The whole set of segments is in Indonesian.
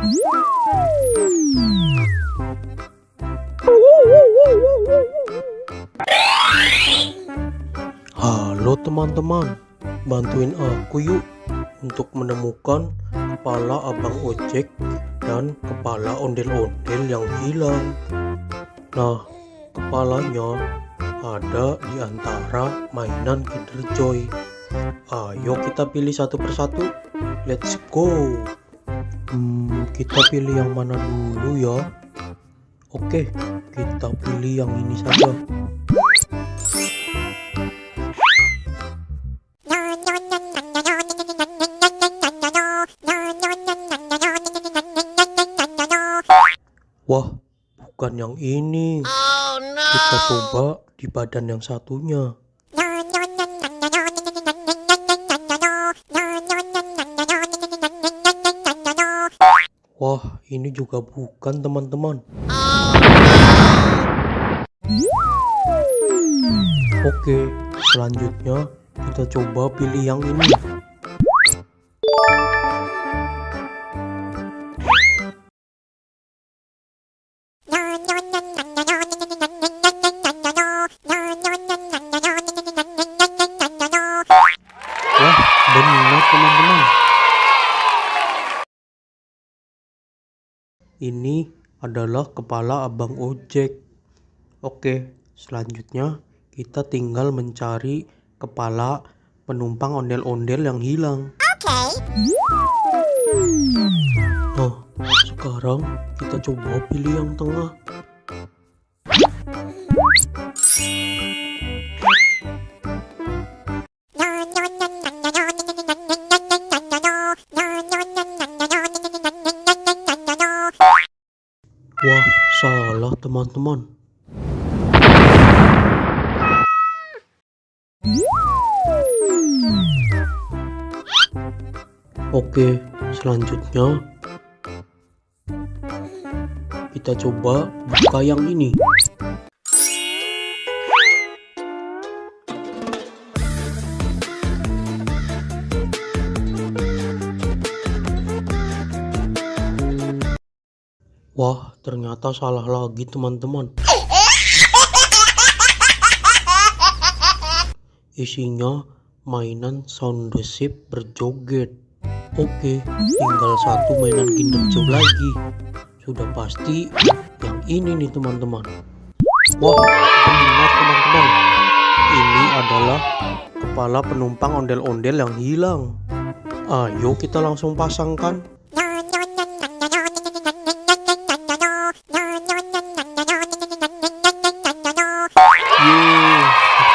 Halo teman-teman, bantuin aku yuk untuk menemukan kepala abang ojek dan kepala ondel-ondel yang hilang. Nah, kepalanya ada di antara mainan Kinder Joy. Ayo kita pilih satu persatu. Let's go. Kita pilih yang mana dulu ya? Oke, kita pilih yang ini saja. Wah, bukan yang ini. Oh, no. Kita coba di badan yang satunya. Wah, ini juga bukan teman-teman. Oke, selanjutnya kita coba pilih yang ini. Wah, benar teman-teman. Ini adalah kepala abang ojek. Oke, selanjutnya kita tinggal mencari kepala penumpang ondel-ondel yang hilang. Nah, sekarang kita coba pilih yang tengah. Wah, salah teman-teman. Oke, selanjutnya kita coba buka yang ini. Wah, ternyata salah lagi teman-teman. Isinya mainan sound receive berjoget. Oke, tinggal satu mainan Kinder Joy lagi. Sudah pasti yang ini nih teman-teman. Wah, benar teman-teman. Ini adalah kepala penumpang ondel-ondel yang hilang. Ayo kita langsung pasangkan.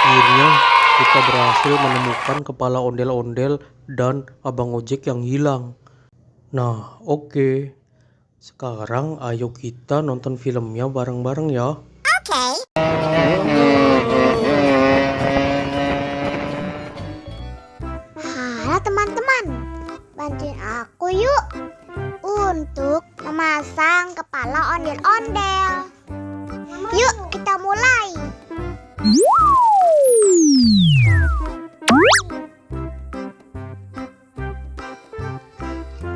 Akhirnya kita berhasil menemukan kepala ondel-ondel dan abang ojek yang hilang. Nah, oke. Sekarang ayo kita nonton filmnya bareng-bareng ya. Halo teman-teman, bantuin aku yuk untuk memasang kepala ondel-ondel. Yuk kita mulai.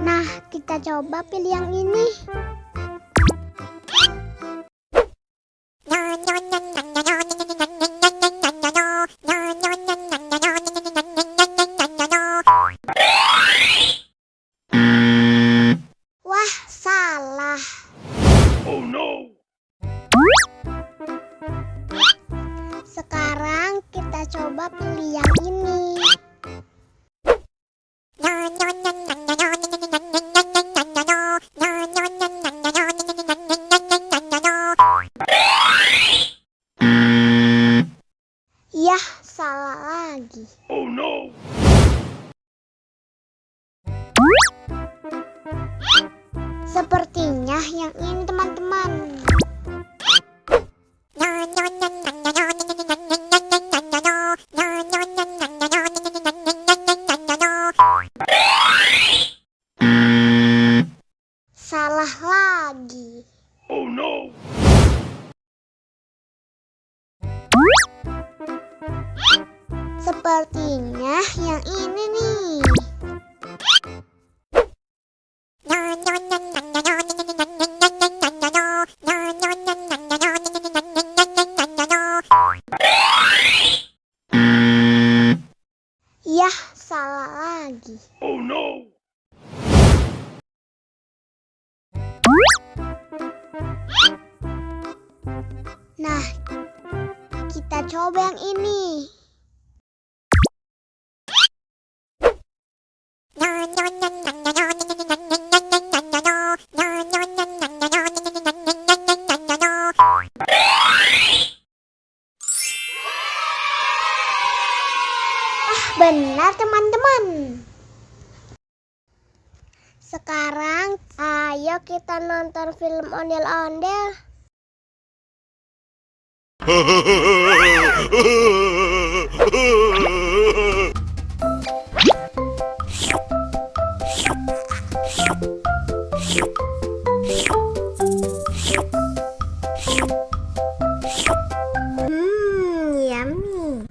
Nah, kita coba pilih yang ini. Wah, salah. Oh no. Sekarang kita coba pilih yang ini. Yah, salah lagi. Oh no. Sepertinya yang ini teman-teman. Salah lagi. Oh no. Sepertinya yang ini nih. Nah, kita coba yang ini. Benar teman-teman. Sekarang ayo kita nonton film ondel-ondel. Yummy.